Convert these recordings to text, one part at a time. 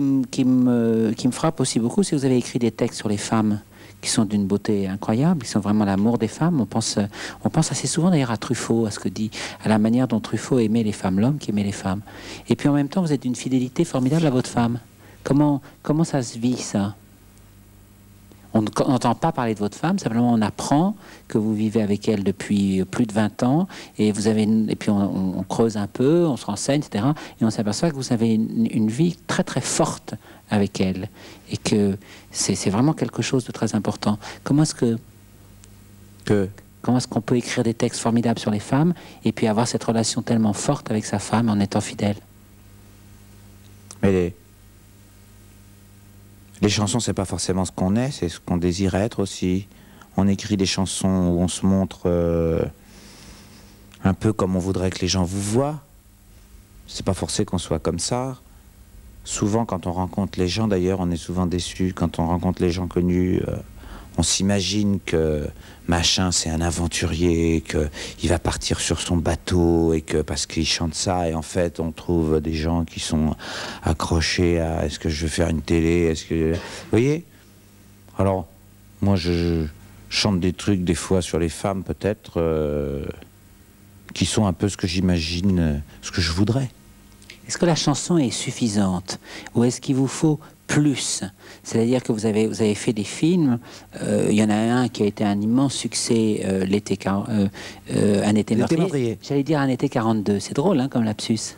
qui me frappe aussi beaucoup, c'est que vous avez écrit des textes sur les femmes qui sont d'une beauté incroyable, qui sont vraiment l'amour des femmes. On pense assez souvent d'ailleurs à Truffaut, à la manière dont Truffaut aimait les femmes, l'homme qui aimait les femmes. Et puis en même temps, vous êtes d'une fidélité formidable à votre femme. Comment ça se vit, ça? On n'entend pas parler de votre femme, simplement on apprend que vous vivez avec elle depuis plus de 20 ans, et puis on creuse un peu, on se renseigne, etc. Et on s'aperçoit que vous avez une vie très très forte avec elle, et que c'est vraiment quelque chose de très important. Comment est-ce qu'on peut écrire des textes formidables sur les femmes, et puis avoir cette relation tellement forte avec sa femme en étant fidèle? Mais les chansons, c'est pas forcément ce qu'on est, c'est ce qu'on désire être aussi. On écrit des chansons où on se montre un peu comme on voudrait que les gens vous voient. C'est pas forcé qu'on soit comme ça. Souvent, quand on rencontre les gens, d'ailleurs, on est souvent déçu. Quand on rencontre les gens connus, on s'imagine que machin, c'est un aventurier, qu'il va partir sur son bateau, et que parce qu'il chante ça, et en fait, on trouve des gens qui sont accrochés à est-ce que je veux faire une télé, est-ce que... Vous voyez? Alors, moi, je chante des trucs, des fois, sur les femmes, peut-être, qui sont un peu ce que j'imagine, ce que je voudrais. Est-ce que la chanson est suffisante? Ou est-ce qu'il vous faut plus? C'est-à-dire que vous avez fait des films, il y en a un qui a été un immense succès, Un été meurtrier. J'allais dire Un été 42, c'est drôle hein, comme lapsus.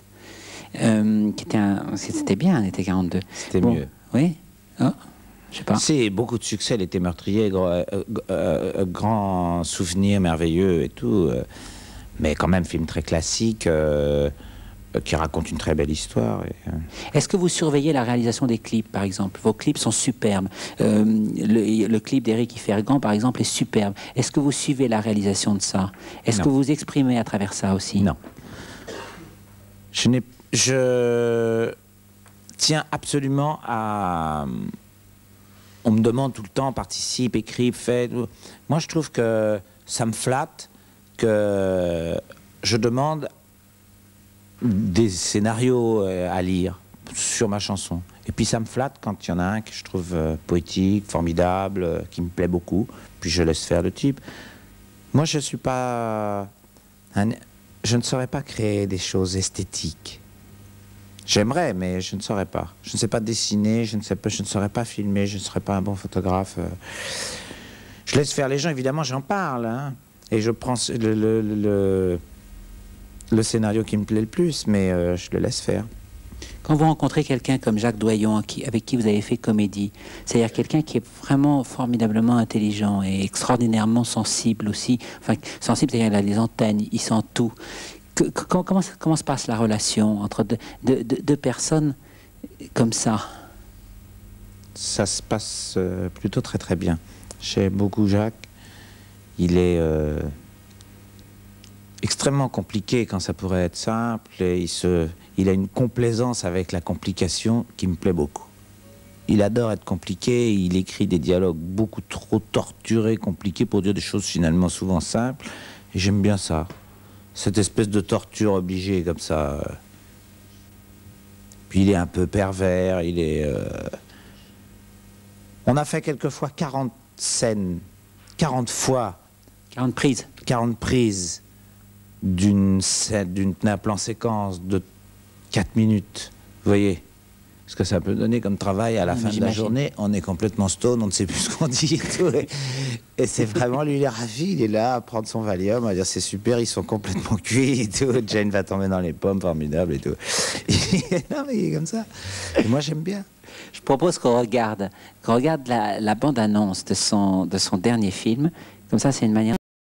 C'était bien Un été 42. C'était mieux. Oui, oh, je sais pas. C'est beaucoup de succès, L'été meurtrier, grand souvenir merveilleux et tout, mais quand même film très classique, qui raconte une très belle histoire. Est-ce que vous surveillez la réalisation des clips, par exemple? Vos clips sont superbes. Le clip d'Éric Fergan, par exemple, est superbe. Est-ce que vous suivez la réalisation de ça? Est-ce que vous vous exprimez à travers ça aussi? Non. Je tiens absolument à... On me demande tout le temps, participe, écrit, fait... Moi, je trouve que ça me flatte que je demande des scénarios à lire sur ma chanson. Et puis ça me flatte quand il y en a un que je trouve poétique, formidable, qui me plaît beaucoup. Puis je laisse faire le type. Moi, je suis pas... Je ne saurais pas créer des choses esthétiques. J'aimerais, mais je ne saurais pas. Je ne sais pas dessiner, je ne saurais pas filmer, je ne serais pas un bon photographe. Je laisse faire les gens, évidemment, j'en parle. Hein, et je prends le scénario qui me plaît le plus, mais je le laisse faire. Quand vous rencontrez quelqu'un comme Jacques Doyon, avec qui vous avez fait comédie, c'est-à-dire quelqu'un qui est vraiment formidablement intelligent et extraordinairement sensible aussi, enfin sensible, c'est-à-dire il a les antennes, il sent tout. Comment se passe la relation entre deux personnes comme ça? Ça se passe plutôt très très bien. J'aime beaucoup Jacques. Il est... extrêmement compliqué quand ça pourrait être simple, et il a une complaisance avec la complication qui me plaît beaucoup. Il adore être compliqué, il écrit des dialogues beaucoup trop torturés, compliqués pour dire des choses finalement souvent simples, et j'aime bien ça, cette espèce de torture obligée comme ça. Puis il est un peu pervers, il est... On a fait quelquefois 40 scènes, 40 fois... 40 prises. 40 prises d'un plan séquence de 4 minutes. Vous voyez ce que ça peut donner comme travail à la fin de la journée. On est complètement stone, on ne sait plus ce qu'on dit et tout. Et c'est vraiment, lui, il est ravi, il est là à prendre son Valium, à dire c'est super, ils sont complètement cuits et tout. Jane va tomber dans les pommes, formidable et tout. Non, mais il est comme ça. Et moi, j'aime bien. Je propose qu'on regarde la bande-annonce de son dernier film. Comme ça, c'est une manière